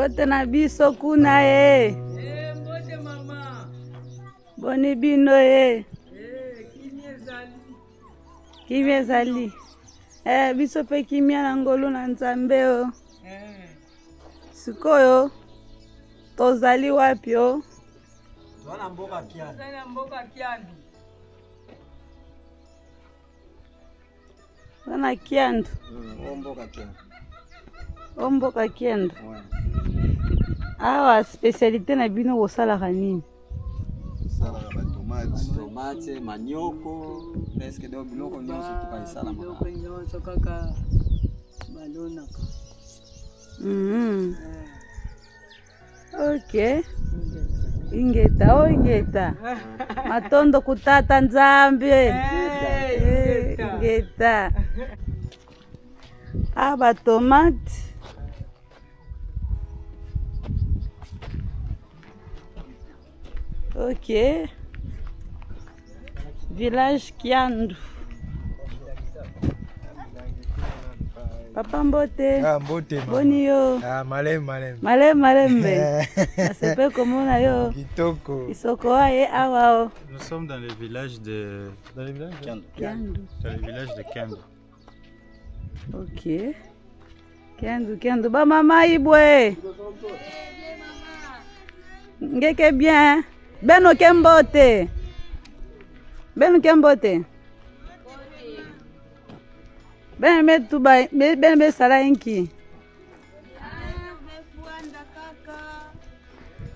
Mbote na biso kuna ye. Mbote mama. Boni bino ye. Kimia ezali. Biso pe kimia na ngolu na Nzambe o. Sikoyo tozali wapi o? Twana mboka Kiandu. Twana mboka Kiandu. Twana Kiandu. Mboka Kiandu. Mboka Kiandu. Awa spécialité na bino kosalaka nini? Salaka ba tomate, manioko, presque do biloko nyonso tukaisala mama. Biloko nyonso kaka balonaka. Okay. Ingeta. Matondo kutata Nzambe. Ingeta. Aba tomate. Ok. Village Kiandu. Papa Mbote. Mbote. Boni yo. Malem. Malembe. Asepe komona yo. Kitoko. Isoko aye awao. Nous sommes dans le village de Kiandu. Dans le village de Kiandu. Ok. Kiandu. Ba mama ibwe. Ngeke bien. Beno Kembote. Ben metu ba ben be sala inki.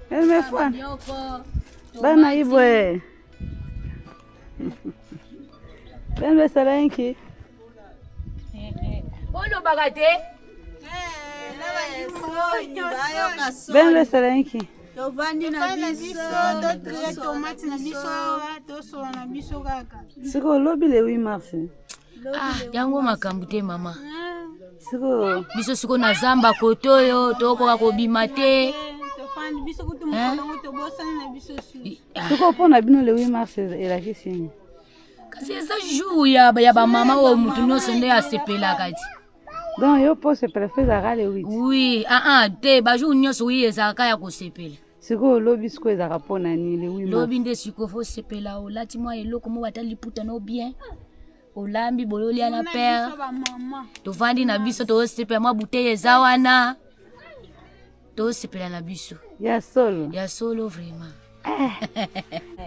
Ben me fwa. Bana ibwe. Ben be sala inki. Ono bagate? Ben be sala inki. Tovandi na biso, to tomate na biso, to so na biso kaka. Siko lobi le 8 mars. Yango makambo te mama. Siko biso siko na zamba kotoyo, tokoka kobima te. Tofandi biso kutu mukolo to bosana na biso su. Siko pona bino le 8 mars elaki sini. Kasi eza jour ya ba mama o mutu nyonso nde asepela kati. Donc yo po se préfère le 8. Oui, te ba jour nyonso wi ezaka ya kosepela. Siko lobi siko ezaka pona ni le 8 mars. Lobi nde siko fo sepela o lati mwa eloko mo batali puta no bien. Olambi bololi ana père. Tovandi na biso to sepela mwa bouteille eza wana. To sepela na biso. Ya solo vraiment.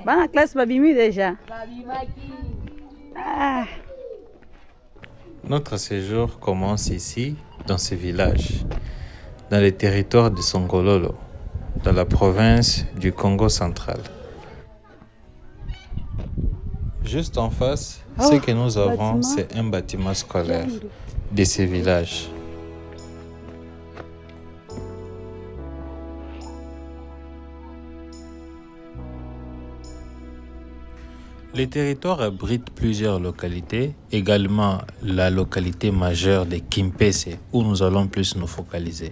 Bana classe babimi déjà. Notre séjour commence ici, dans ce village, dans le territoire de Songololo, dans la province du Congo central. Juste en face, ce que nous avons, c'est un bâtiment scolaire de ce village. Le territoire abrite plusieurs localités, également la localité majeure de Kimpese, où nous allons plus nous focaliser.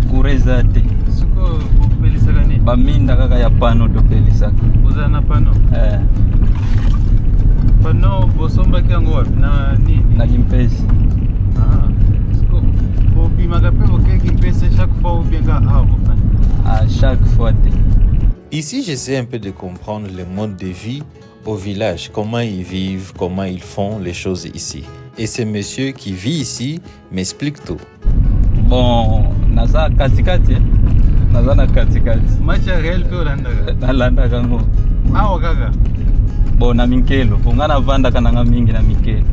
Kurezate. Siko kupelisaka nini? Baminda kaka ya pano to pelisaka. Uzana pano? Pano bosomba kiango wapi na nini? Na Kimpese. Siko bobimaka pe boke Kimpese chaque fois ou bien ka chaque fois. Ici, j'essaie un peu de comprendre le mode de vie au village, comment ils vivent, comment ils font les choses ici. Et ce monsieur qui vit ici m'explique tout. Bon, naza katikati. Naza katikati. Match réel pe olandaka. Nalandaka ngo. Awa kaka. Bon, na minkelo. Pongana vanda kananga mingi na minkelo.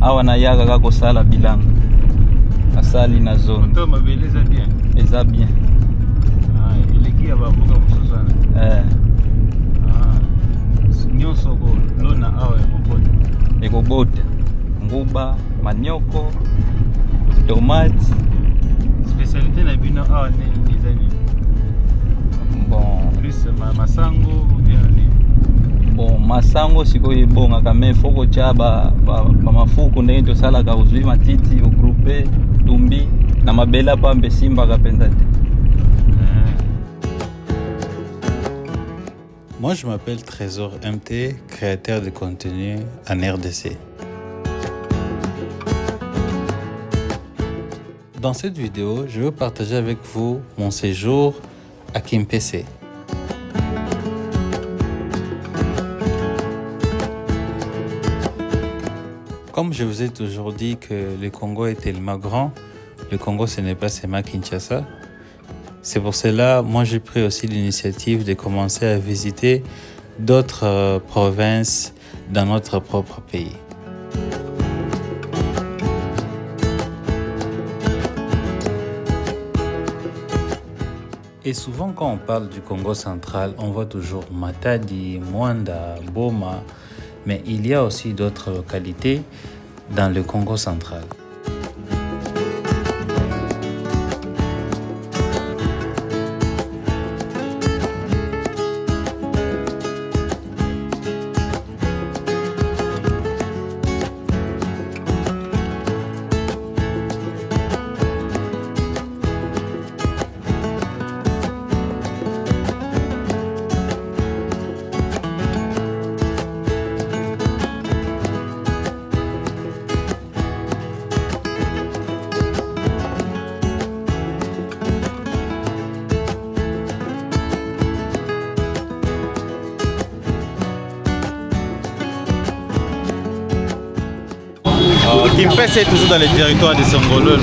Awa na yaga kako sala bilanga. Asali na zone. Toi mabele eza bien. Eza bien. Ileki ya babuka mususu wana. nyonso kolona awa ekobota nguba manioko tomate. Spécialité na bino awa ni ezani bon plus masango ou bien bon masango sikoyo ebongaka me foko tia bamafuku ndenge tosalaka kozwi matiti ogroupe tumbi na mabela pambe simbaka mpenza te. Moi, je m'appelle Trésor MT, créateur de contenu en RDC. Dans cette vidéo, je veux partager avec vous mon séjour à Kimpese. Comme je vous ai toujours dit que le Congo est tellement grand, le Congo ce n'est pas seulement Kinshasa. C'est pour cela, moi j'ai pris aussi l'initiative de commencer à visiter d'autres provinces dans notre propre pays. Et souvent quand on parle du Congo central, on voit toujours Matadi, Mwanda, Boma, mais il y a aussi d'autres localités dans le Congo central. Kimpese est toujours dans le territoire de Songololo.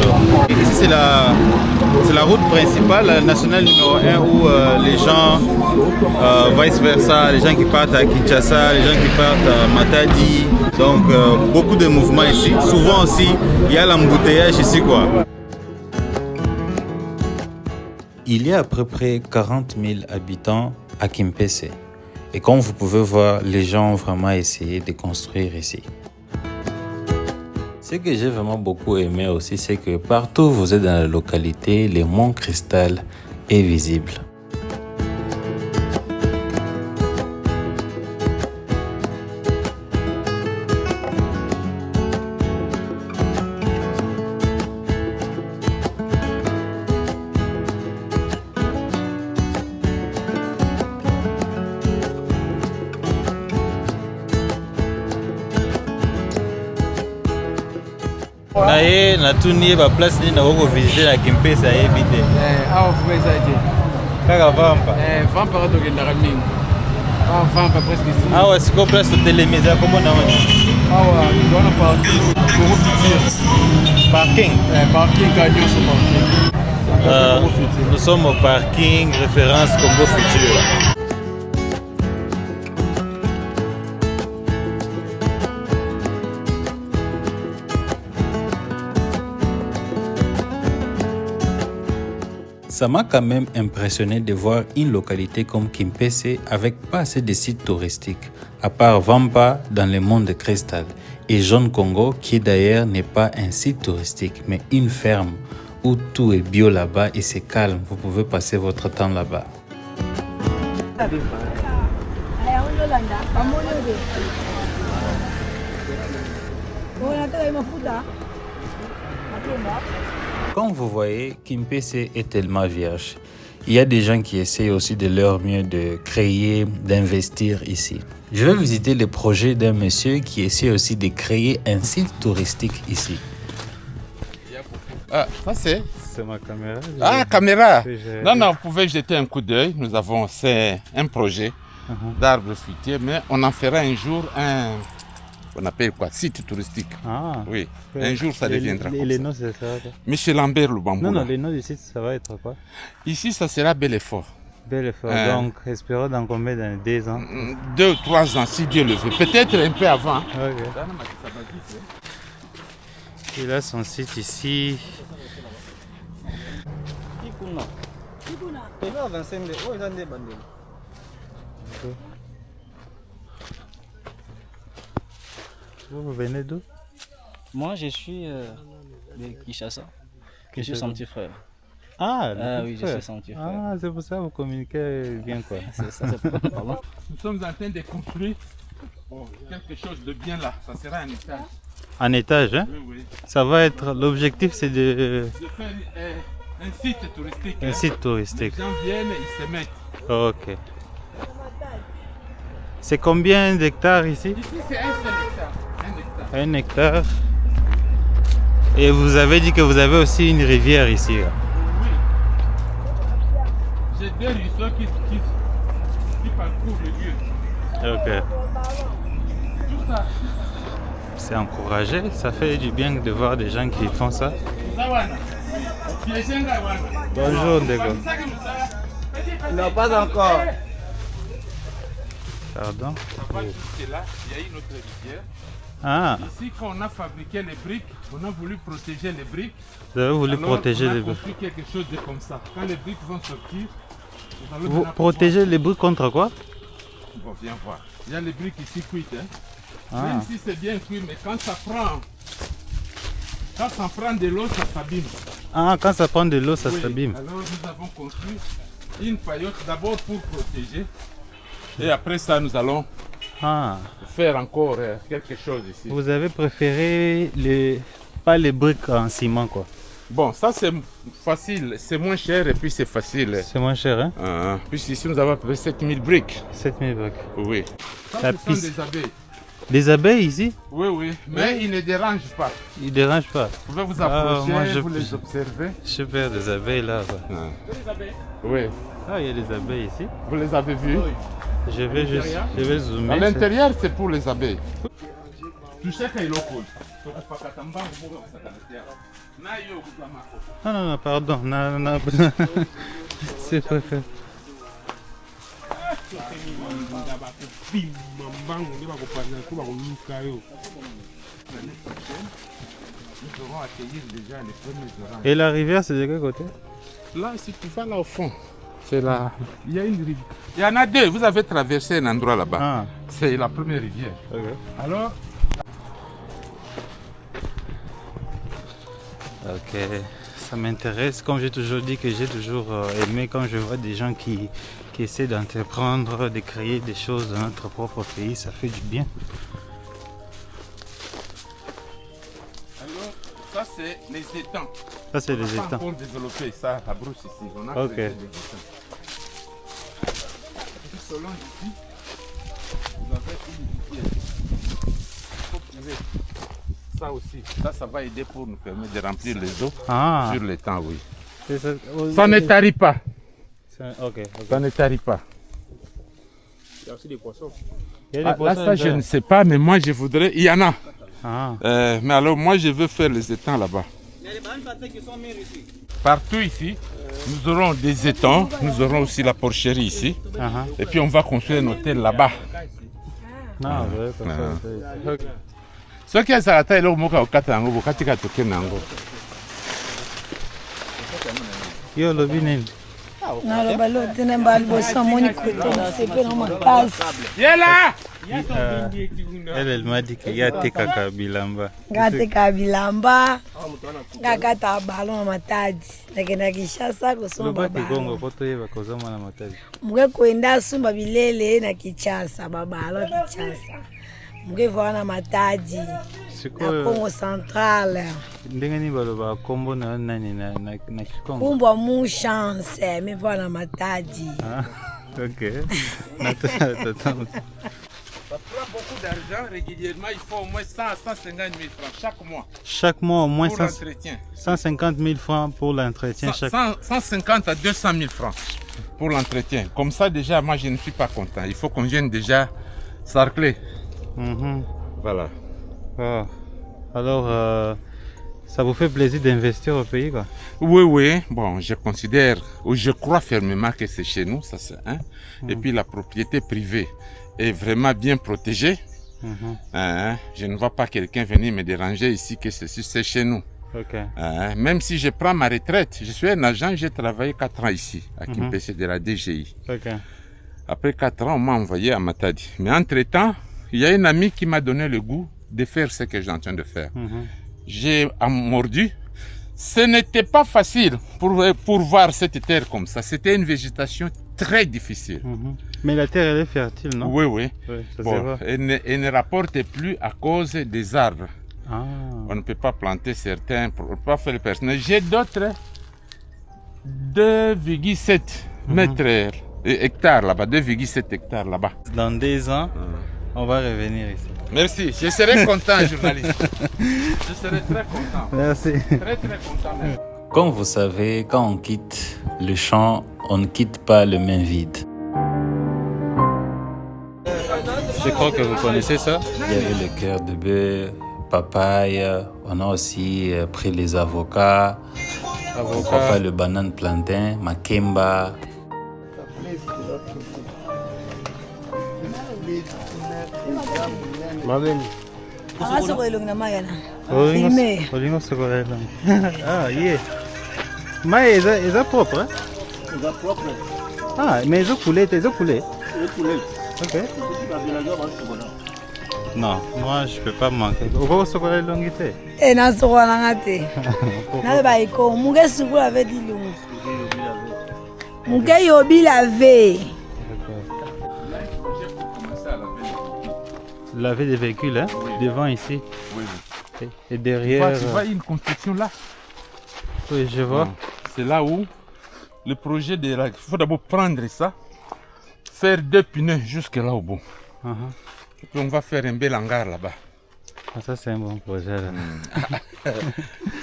Ici c'est la route principale, la nationale numéro 1 où les gens, vice versa, les gens qui partent à Kinshasa, les gens qui partent à Matadi. Donc beaucoup de mouvements ici. Souvent aussi, il y a l'embouteillage ici quoi. Il y a à peu près 40 000 habitants à Kimpese. Et comme vous pouvez voir, les gens ont vraiment essayé de construire ici. Ce que j'ai vraiment beaucoup aimé aussi, c'est que partout où vous êtes dans la localité, le mont Cristal est visible. Naye natuni ba place ni na ko visiter na Kimpese ayebi te. Awa fumeza je. Kaka vampa. Vampa to ke ndaka mingi. Vampa presque ici. Awa siko place to telemeza comment na wana. Awa ndona parking. Congo Futur. Parking. Parking Canyon sur parking. Nous sommes au parking référence Congo Futur. Ça m'a quand même impressionné de voir une localité comme Kimpese avec pas assez de sites touristiques, à part Vampa dans le monde de Cristal et Jeune Congo qui d'ailleurs n'est pas un site touristique mais une ferme où tout est bio là-bas et c'est calme, vous pouvez passer votre temps là-bas. Comme vous voyez, Kimpese est tellement vierge. Il y a des gens qui essayent aussi de leur mieux de créer, d'investir ici. Je vais visiter le projet d'un monsieur qui essaie aussi de créer un site touristique ici. Ah, ça c'est ma caméra. Ah, caméra. Non, non, vous pouvez jeter un coup d'œil. Nous avons fait un projet d'arbres fruitiers, mais on en fera un jour un... On appelle quoi? Site touristique. Ah. Oui. Un jour, ça deviendra comme les ça. noms, c'est ça. Monsieur Lambert Lubamboula. Non, non, les noms du site, ça va être quoi? Ici, ça sera Bel Effort. Bel Effort. Donc, espérons dans combien d'années? 2 ans? 2 ou 3 ans, si Dieu le veut. Peut-être un peu avant. Ok. Il a son site ici. Vous venez d'où? Moi, je suis de Kinshasa. Je suis son petit frère. Ah, oui, je suis son petit frère. Ah, c'est pour ça que vous communiquez bien, quoi. C'est ça, c'est pour pardon. Nous sommes en train de construire quelque chose de bien là. Ça sera un étage. Un étage, hein? Oui, oui. Ça va être... L'objectif, c'est de... De faire un site touristique. Un site touristique. Les gens viennent, ils se mettent. Ok. C'est combien d'hectares ici? Ici, c'est un seul hectare. Un hectare. Et vous avez dit que vous avez aussi une rivière ici. Là. Oui. J'ai 2 ruisseaux qui parcourent le lieu. Ok. Tout ça. C'est encouragé, ça fait du bien de voir des gens qui font ça. Bonjour Ndego. Non, pas encore. Pardon. Ça va jusque là, il y a une autre rivière. Ah, Ici, quand on a fabriqué les briques, on a voulu protéger les briques. vous avez voulu protéger les briques. On a briques. construit quelque chose de comme ça. Quand les briques vont sortir, nous allons Vous maintenant protégez les briques contre quoi? Bon, viens voir. Il y a les briques ici cuites. Hein. Ah. Même si c'est bien cuit, mais quand ça prend de l'eau, ça s'abîme. Ah, quand ça prend de l'eau, ça Oui. s'abîme. Alors nous avons construit une paillote d'abord pour protéger. Et après ça, nous allons faire encore quelque chose ici. Vous avez préféré pas les briques en ciment, quoi? Bon, ça c'est facile, c'est moins cher et puis c'est facile. C'est moins cher, hein? Puis ici, nous avons à peu près 7000 briques. 7000 briques. Oui. Ça, La ce sont piste. des abeilles. Des abeilles ici? Oui, oui. Mais ils ne dérangent pas. Ils ne dérangent pas. Vous pouvez vous approcher, moi, vous les observez. Super, des abeilles là. Oui. Ah, il y a des abeilles ici. Vous les avez vues? Je vais zoomer. À l'intérieur, c'est pour les abeilles. Non, pardon. Non. C'est pas fait. Nous aurons accueilli déjà les premiers oranges. Et la rivière, c'est de quel côté? Là, si tu vas là au fond, c'est là. Il y a une rivière. Il y en a 2. Vous avez traversé un endroit là-bas. Ah. C'est la première rivière. Ok. Alors, Ok, ça m'intéresse. Comme j'ai toujours dit que j'ai toujours aimé quand je vois des gens qui essaient d'entreprendre, de créer des choses dans notre propre pays, ça fait du bien. alors ça c'est les étangs. Ça, c'est les On n'a pas étangs. encore développé ça à Brousse ici. On a Ok. créé des étangs. Puis selon ici, vous avez une rivière. Il faut trouver ça aussi. Ça va aider pour nous permettre de remplir les eaux sur l'étang, oui. Ça ne tarit pas. Ok. Ça ne tarit pas. Il y a aussi des poissons. Il y a des Là, poissons ça, je intérieurs. ne sais pas, mais moi, je voudrais... Il y en a. Ah. Mais alors, moi, je veux faire les étangs là-bas. Partout ici, nous aurons des étangs. Nous aurons aussi la porcherie ici. Et puis, on va construire un hôtel là-bas. Non, ouais, comme ça. Ok. Ce qui est ça, c'est le mot au katika toke nango. Yo, lobi nini? naloba lo tena mbali bosa moni koto nasepela makasi Yela! Elle m'a dit qu'il y a tekaka bilamba. ngateka bilamba ngakata balo na matadi nakenda Kinshasa kosomba Loba balo kigongo po toyeba kozoma na matadi. muke kwenda asomba bilele na Kinshasa babalo Kinshasa muke vana na matadi na Congo Central Ndenge ni baloba kombo na nani na Kikongo. kumbwa mu chance me vana matadi. Ah, ok. Ça prend beaucoup d'argent régulièrement. Il faut au moins 100 à 150 000 francs chaque mois. Chaque mois au moins pour l'entretien. 150 000 francs pour l'entretien. 150 à 200 000 francs pour l'entretien. Comme ça, déjà, moi, je ne suis pas content. Il faut qu'on vienne déjà sarcler. Voilà. Oh. Alors, ça vous fait plaisir d'investir au pays, quoi? Oui, oui. Bon, je considère, ou je crois fermement que c'est chez nous, ça c'est un. Et puis la propriété privée est vraiment bien protégée. Je ne vois pas quelqu'un venir me déranger ici que ceci c'est chez nous. Okay. Même si je prends ma retraite, je suis un agent, j'ai travaillé 4 ans ici, à Kimpese de la DGI. Okay. Après 4 ans, on m'a envoyé à Matadi. Mais entre-temps, il y a un ami qui m'a donné le goût de faire ce que je suis en train de faire. J'ai mordu. Ce n'était pas facile pour voir cette terre comme ça. C'était une végétation très difficile. Mais la terre, elle est fertile, non? Oui, oui. Ça Bon, elle ne rapporte plus à cause des arbres. On ne peut pas planter certains, pour ne pas faire le personnage. J'ai d'autres 2,7 mètres hectares là-bas, 2,7 hectares là-bas. Dans 2 ans, on va revenir ici. Merci, je serai content, journaliste. Je serai très content. Merci. Très, très content. Même. Comme vous savez, quand on quitte le champ, on ne quitte pas les mains vides. Je crois que vous connaissez ça. Il y avait le cœur de bœuf, papaye, on a aussi pris les avocats, pourquoi pas le banane plantain, makemba. Ah, yeah. Mais ils sont propres, hein? Ah, mais ils ont coulé, Ok. Non, moi je peux pas manquer. Pourquoi vous avez l'ongité? Eh, na sokola nanga te. Na ba iko, muke sukula avec dilungu. Muke yobi laver. Laver des véhicules, hein? Devant ici. Oui. Et derrière. Tu vois une construction là? Oui, je vois. C'est là où le projet de la... Il faut d'abord prendre ça, faire 2 pneus jusque là au bout. Et puis on va faire un bel hangar là-bas. Ah, ça c'est un bon projet là.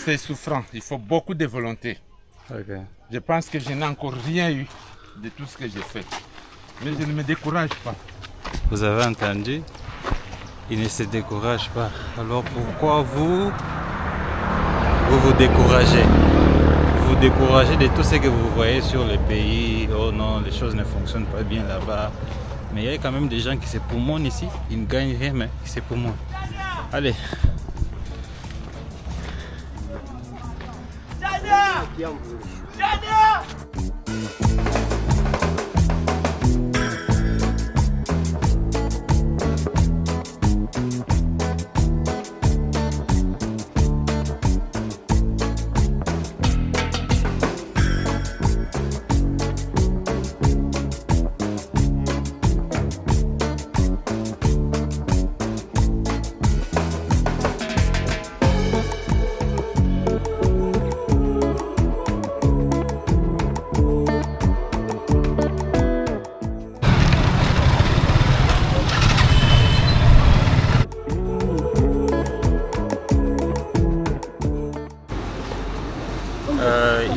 C'est souffrant, il faut beaucoup de volonté. Okay. Je pense que je n'ai encore rien eu de tout ce que j'ai fait. Mais je ne me décourage pas. Vous avez entendu? Il ne se décourage pas. Alors pourquoi vous découragez? Vous découragez de tout ce que vous voyez sur le pays. Oh non, les choses ne fonctionnent pas bien là-bas. Mais il y a quand même des gens qui se poumonent ici. Ils ne gagnent rien, mais qui se poumonent. Allez.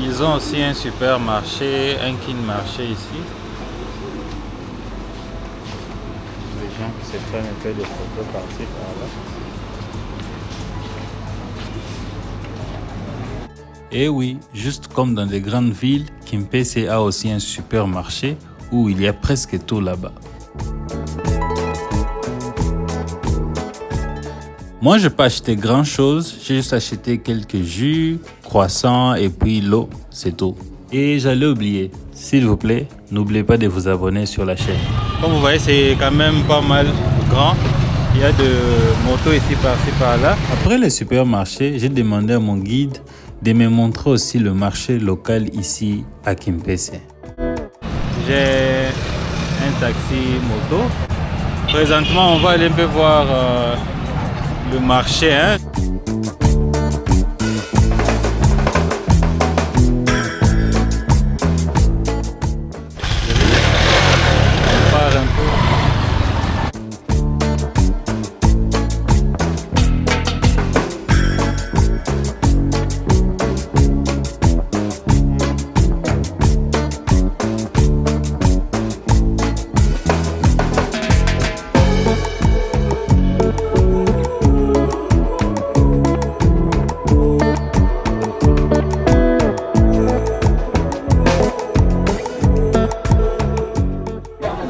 Ils ont aussi un supermarché, un kin marché ici. Les gens qui se prennent un peu de photos par-ci par-là. Et oui, juste comme dans les grandes villes, Kimpese a aussi un supermarché où il y a presque tout là-bas. Moi, je n'ai pas acheté grand-chose, j'ai juste acheté quelques jus, croissants et puis l'eau, c'est tout. Et j'allais oublier, s'il vous plaît, n'oubliez pas de vous abonner sur la chaîne. Comme vous voyez, c'est quand même pas mal grand. Il y a de motos ici, par-ci, par-là. Après le supermarché, j'ai demandé à mon guide de me montrer aussi le marché local ici à Kimpese. J'ai un taxi moto. Présentement, on va aller un peu voir le marché. Hein. On part un peu.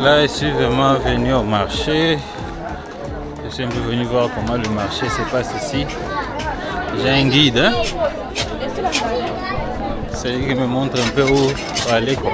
Là, je suis vraiment venu au marché. Je suis un peu venu voir comment le marché se passe ici. J'ai un guide, hein? C'est lui qui me montre un peu où aller, quoi.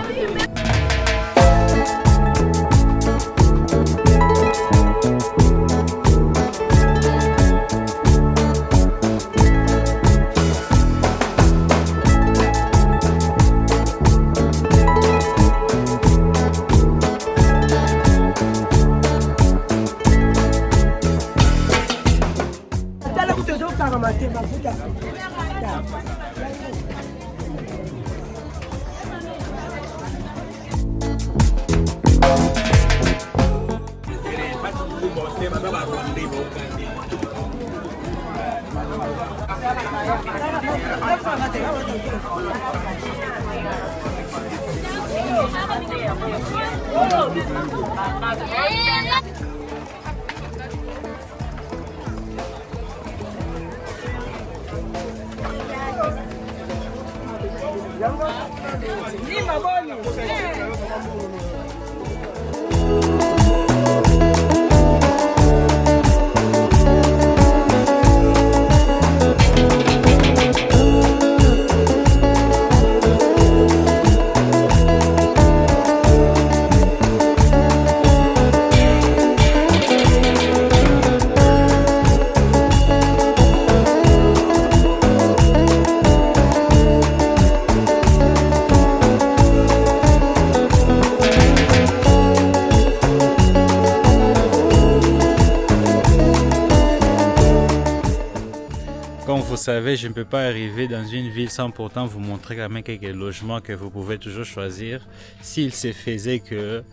Comme vous savez, je ne peux pas arriver dans une ville sans pourtant vous montrer quand même quelques logements que vous pouvez toujours choisir. S'il se faisait que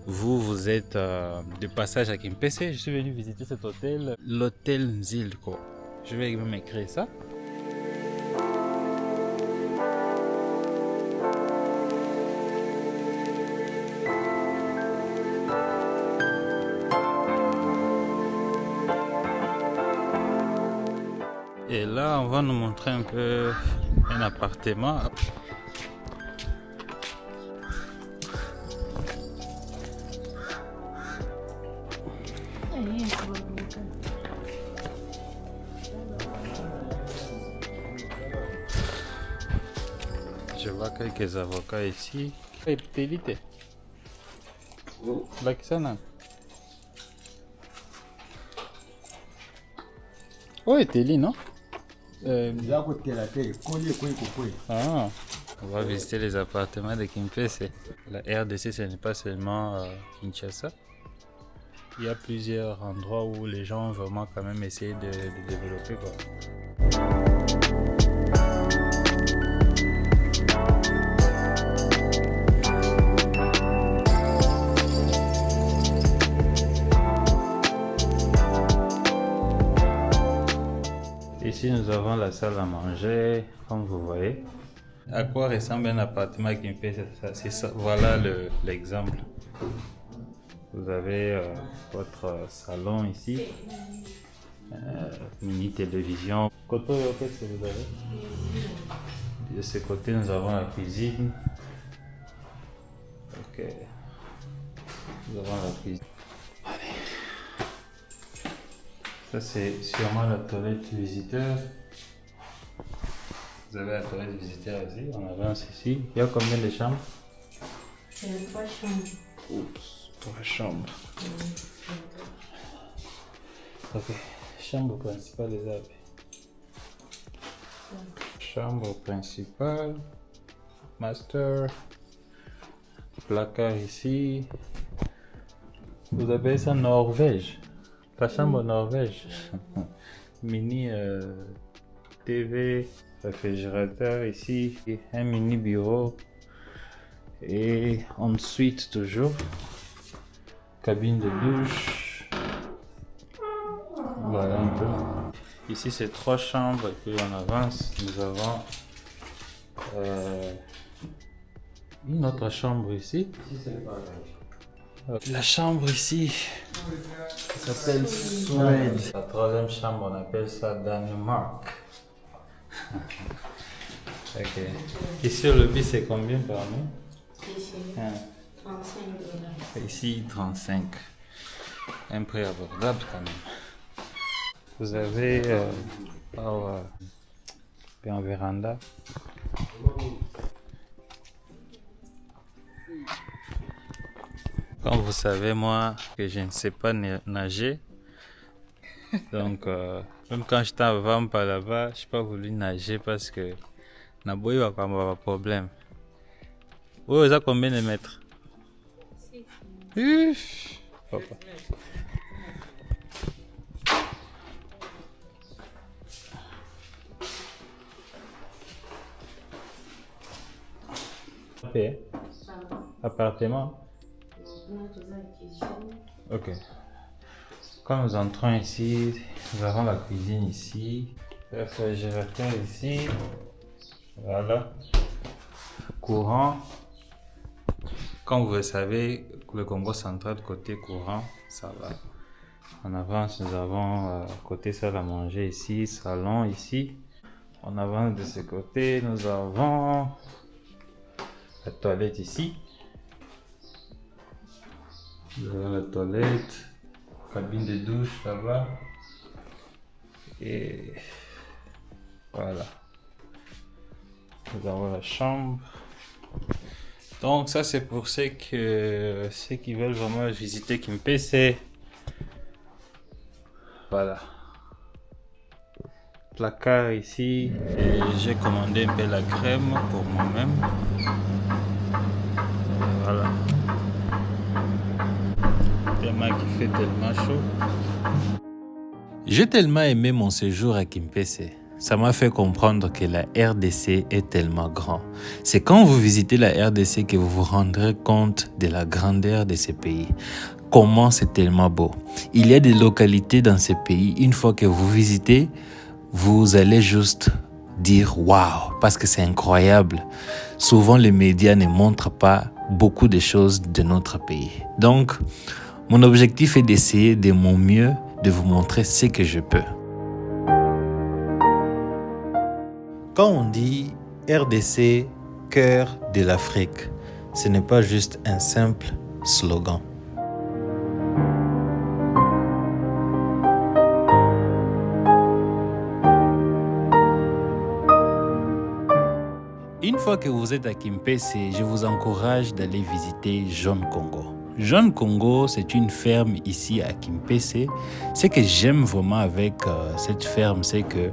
vous êtes de passage à Kimpese, je suis venu visiter cet hôtel, l'hôtel Nzilko. Je vais même écrire ça. Et là, on va nous montrer un peu un appartement. Je vois quelques avocats ici. Télité. Lakisana. Oh, Télé, non? Ah, on va visiter les appartements de Kimpese. La RDC, ce n'est pas seulement Kinshasa. Il y a plusieurs endroits où les gens ont vraiment quand même essayé de développer, quoi. Ici, nous avons la salle à manger, comme vous voyez. À quoi ressemble un appartement qui me fait ça? Voilà l'exemple. Vous avez votre salon ici, mini télévision. Côté qu'est-ce que vous avez? De ce côté, nous avons la cuisine. Ok. Nous avons la cuisine. Ça, c'est sûrement la toilette visiteur. Vous avez la toilette visiteur ici. On avance ici. Il y a combien de chambres? 3 chambres. Oups, 3 chambres. Ok. Chambre principale, les amis. Chambre principale. Master. Placard ici. Vous avez ça en Norvège. La chambre Norvège. Mini TV, réfrigérateur ici, et un mini bureau. Et ensuite toujours, cabine de douche. Voilà un peu. Ici c'est 3 chambres et puis on avance. Nous avons une autre chambre ici. La chambre ici s'appelle Suède. La 3e chambre, on appelle ça Danemark. Ok. Ici, le prix, c'est combien par nuit? Ici, 35 $. Ici, 35. Un prix abordable quand même. Vous avez en véranda. Comme vous savez, moi, que je ne sais pas nager. Donc, même quand j'étais à Vampa là-bas, je n'ai pas voulu nager parce que Naboy va pas avoir de problème. Vous avez combien de mètres? 6. Papa. Okay. Appartement. Ok. Quand nous entrons ici, nous avons la cuisine ici, le réfrigérateur ici, Voilà. Courant. Comme vous le savez, le Congo central, côté courant, ça va. En avance, nous avons côté salle à manger ici, salon ici. En avance de ce côté, nous avons la toilette ici. Nous avons la toilette, cabine de douche là-bas. Et voilà. Nous avons la chambre. Donc ça c'est pour ceux qui veulent vraiment visiter Kimpese. Voilà. Placard ici. Et j'ai commandé un peu la crème pour moi-même. Voilà. Tellement qu'il fait tellement chaud. J'ai tellement aimé mon séjour à Kimpese. Ça m'a fait comprendre que la RDC est tellement grand. C'est quand vous visitez la RDC que vous vous rendrez compte de la grandeur de ce pays. Comment c'est tellement beau. Il y a des localités dans ce pays, une fois que vous visitez, vous allez juste dire waouh, parce que c'est incroyable. Souvent, les médias ne montrent pas beaucoup de choses de notre pays. Donc, mon objectif est d'essayer de mon mieux de vous montrer ce que je peux. Quand on dit RDC, cœur de l'Afrique, ce n'est pas juste un simple slogan. Une fois que vous êtes à Kimpese, je vous encourage d'aller visiter Jeune Congo. Jeune Congo, c'est une ferme ici à Kimpese. Ce que j'aime vraiment avec cette ferme, c'est que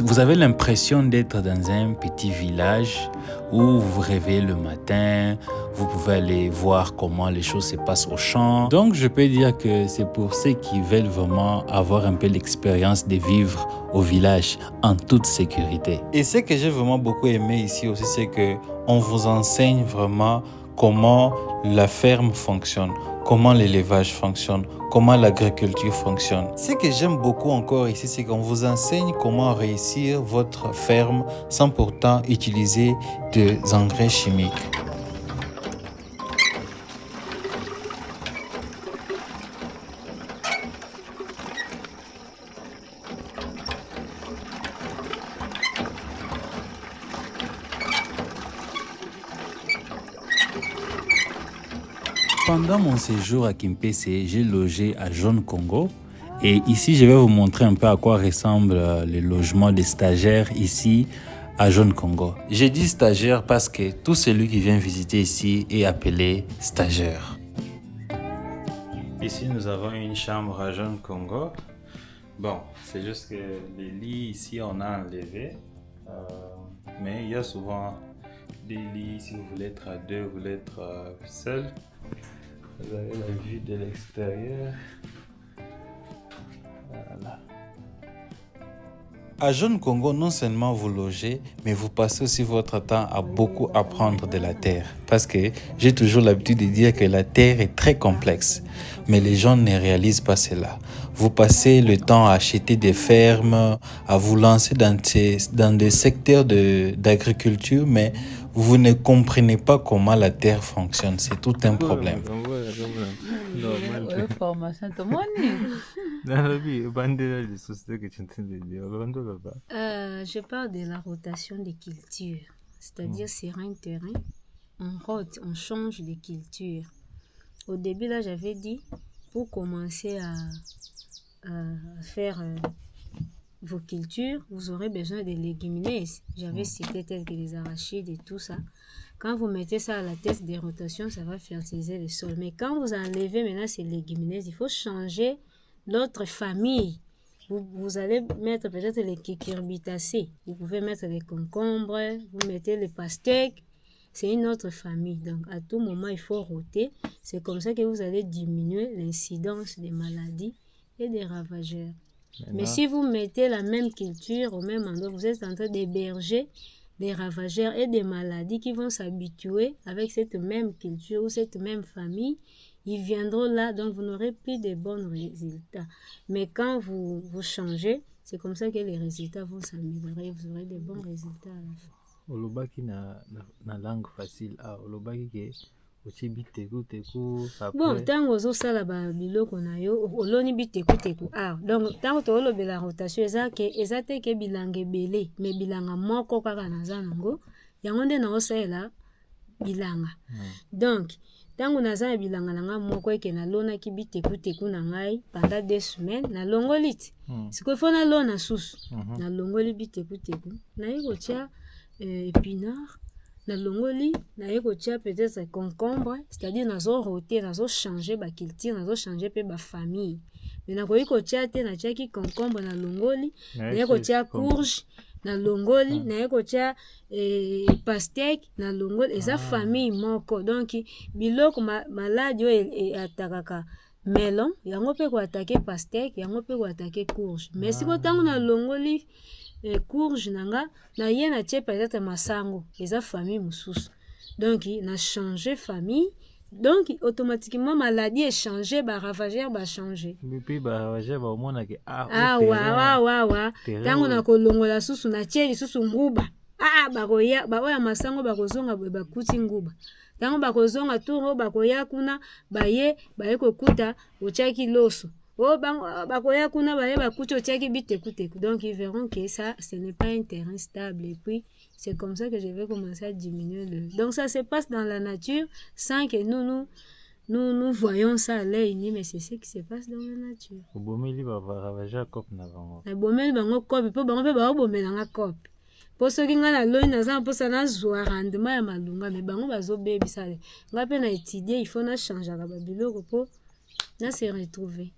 vous avez l'impression d'être dans un petit village où vous vous réveillez le matin, vous pouvez aller voir comment les choses se passent au champ. Donc je peux dire que c'est pour ceux qui veulent vraiment avoir un peu l'expérience de vivre au village en toute sécurité. Et ce que j'ai vraiment beaucoup aimé ici aussi, c'est qu'on vous enseigne vraiment comment la ferme fonctionne, comment l'élevage fonctionne, comment l'agriculture fonctionne. Ce que j'aime beaucoup encore ici, c'est qu'on vous enseigne comment réussir votre ferme sans pourtant utiliser des engrais chimiques. Pendant mon séjour à Kimpese, j'ai logé à Jeune Congo. Et ici, je vais vous montrer un peu à quoi ressemble le logement des stagiaires ici à Jeune Congo. J'ai dit stagiaire parce que tout celui qui vient visiter ici est appelé stagiaire. Ici, nous avons une chambre à Jeune Congo. Bon, c'est juste que les lits ici, on a enlevé. Mais il y a souvent des lits, si vous voulez être à deux, vous voulez être seul. Vous avez la vue de l'extérieur. Voilà. À Jeune Congo, non seulement vous logez, mais vous passez aussi votre temps à beaucoup apprendre de la terre. Parce que j'ai toujours l'habitude de dire que la terre est très complexe. Mais les gens ne réalisent pas cela. Vous passez le temps à acheter des fermes, à vous lancer dans des secteurs d'agriculture, mais vous ne comprenez pas comment la terre fonctionne. C'est tout un problème. Je parle de la rotation des cultures. C'est-à-dire sur un terrain, on rote, on change de culture. Au début, là, j'avais dit, pour commencer à faire vos cultures, vous aurez besoin de légumineuses. J'avais cité telles que les arachides et tout ça. Quand vous mettez ça à la tête des rotations, ça va fertiliser le sol. Mais quand vous enlevez maintenant ces légumineuses, il faut changer l'autre famille. Vous allez mettre peut-être les cucurbitacées. Vous pouvez mettre les concombres, vous mettez les pastèques. C'est une autre famille. Donc, à tout moment, il faut roter. C'est comme ça que vous allez diminuer l'incidence des maladies et des ravageurs. Mais si vous mettez la même culture au même endroit, vous êtes en train d'héberger des ravageurs et des maladies qui vont s'habituer avec cette même culture ou cette même famille. Ils viendront là, donc vous n'aurez plus de bons résultats. Mais quand vous changez, c'est comme ça que les résultats vont s'améliorer. Vous aurez de bons résultats à la fin. olobaki na langue facile olobaki ke otie bitekuteku bon ntango ozosala biloko na yo oloni bitekuteku donc ntango toolobela rotation eza te ke bilanga ebele me bilanga moko kaka naza nango yango nde naosalela bilanga donc ntango naza na bilanga na ngai moko eke nalonaki bitekuteku na ngai pendant 2 semaines nalongoli ti sikoyo fo nalona susu nalongoli bitekuteku naye kotia épinard nalongoli naye kotia peut-être concombre c'est-à-dire nazorote nazochange baculture nazochange mpe bafamille me nakoki kotia te natiaki concombre nalongoli naye kotia courge nalongoli naye kotia pastèque nalongoli eza famille moko donc biloko maladi oyo atakaka melon yango mpe koatake pastèque yango mpe koatake courge mais siko ntango nalongoli courge nanga naye natie peut-être masango eza famille mosusu donc na changer famille donc automatiquement maladie échanger baravageur bachange mpe baravageur baomonake wawa ntango nakolongola susu natie lisusu nguba bakoya baoya masango bakozonga boye bakuti nguba ntango bakozonga tour bakoya kuna baye kokuta otiaki loso bakoya kuna baye bakuti otiaki bitekuteku donc ils verront que ça ce n'est pas un terrain stable et puis c'est comme ça que je vais commencer à diminuer donc ça se passe dans la nature sans que nous voyons ça à l'œil ni mais c'est ce qui se passe dans la nature obomeli baravageur cop na bango ebomeli bango cop mpo bango mpe baobomelanga cop mpo soki ngai naloni naza mposa nazwa rendement ya malunga me bango bazobebisa le ngai mpe na étudie il faut nachangeaka babiloko mpo nase retrouver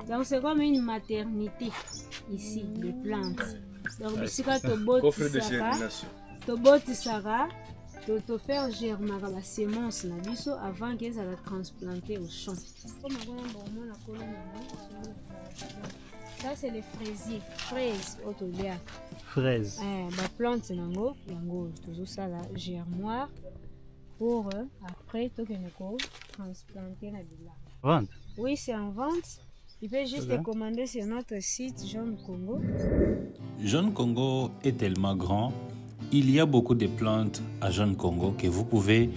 donc c'est comme une maternité ici de plantes donc bisika tobotisaka tofaire germaka basemence na biso avant que ezala transplanter au champ. Ça c'est les fraisiers, fraises autolia. Fraise. Ba plante nango yango tozosala germoire pour après tokende ko transplanter na bilanga. Vente? Oui, c'est en vente. Il peut juste commander sur notre site Jeune Congo. Jeune Congo est tellement grand. Il y a beaucoup de plantes à Jeune Congo que vous pouvez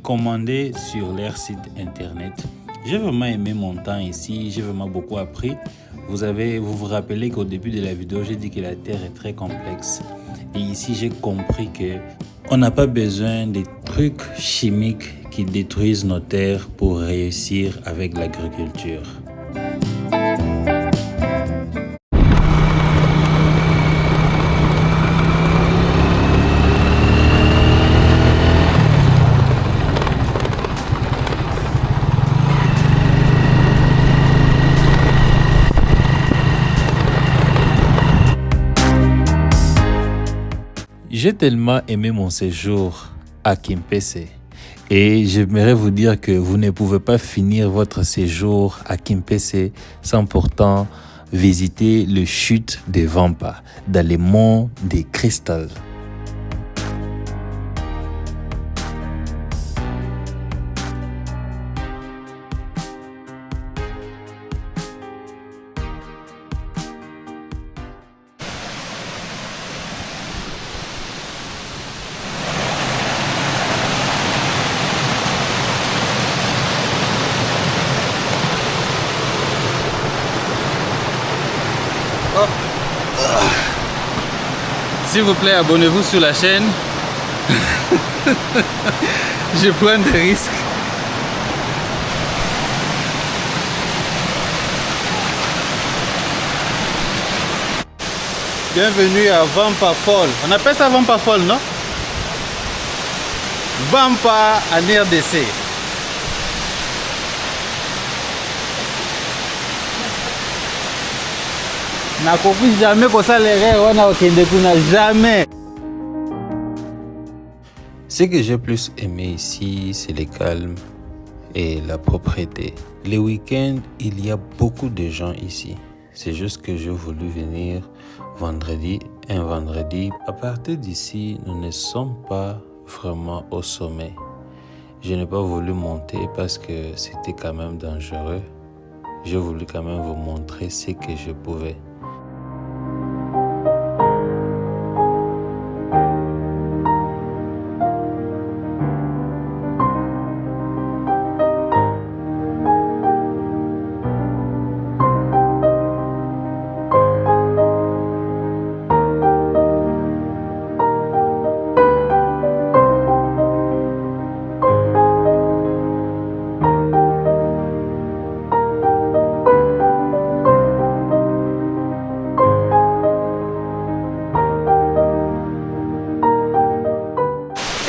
commander sur leur site internet. J'ai vraiment aimé mon temps ici, j'ai vraiment beaucoup appris. Vous vous rappelez qu'au début de la vidéo, j'ai dit que la terre est très complexe. Et ici, j'ai compris que on n'a pas besoin de trucs chimiques qui détruisent nos terres pour réussir avec l'agriculture. J'ai tellement aimé mon séjour à Kimpese et j'aimerais vous dire que vous ne pouvez pas finir votre séjour à Kimpese sans pourtant visiter le chute de Vampa dans les monts des Cristal. S'il vous plaît, abonnez-vous sur la chaîne. Je prends des risques. Bienvenue à Vampa Fall. On appelle ça Vampa Fall, non? Vampa en RDC. jamais. Ce que j'ai plus aimé ici, c'est le calme et la propreté. Les week-ends, il y a beaucoup de gens ici. C'est juste que j'ai voulu venir un vendredi. À partir d'ici, nous ne sommes pas vraiment au sommet. Je n'ai pas voulu monter parce que c'était quand même dangereux. J'ai voulu quand même vous montrer ce que je pouvais.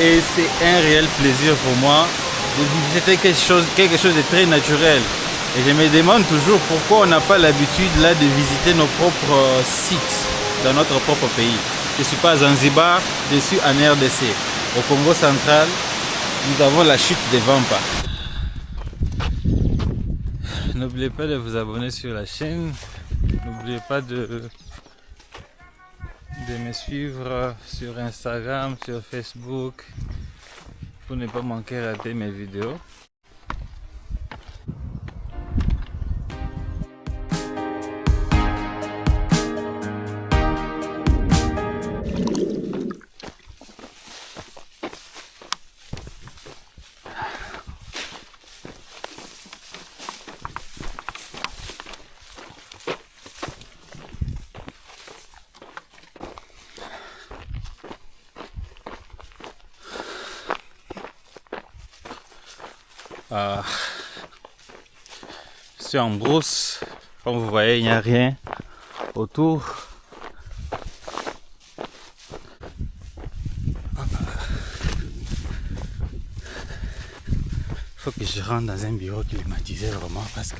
Et c'est un réel plaisir pour moi de visiter quelque chose de très naturel. Et je me demande toujours pourquoi on n'a pas l'habitude là de visiter nos propres sites dans notre propre pays. Je ne suis pas à Zanzibar, je suis en RDC. Au Congo central, nous avons la chute des Vampa. N'oubliez pas de vous abonner sur la chaîne. N'oubliez pas de me suivre sur Instagram, sur Facebook, pour ne pas manquer rater mes vidéos. Je suis en brousse, comme vous voyez, il n'y a rien autour. Il faut que je rentre dans un bureau climatisé vraiment parce que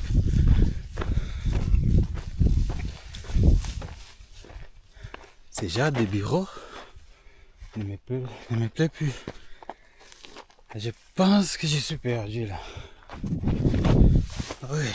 ce genre de bureau ne me plaît plus. Je pense que je suis perdu là. Oui.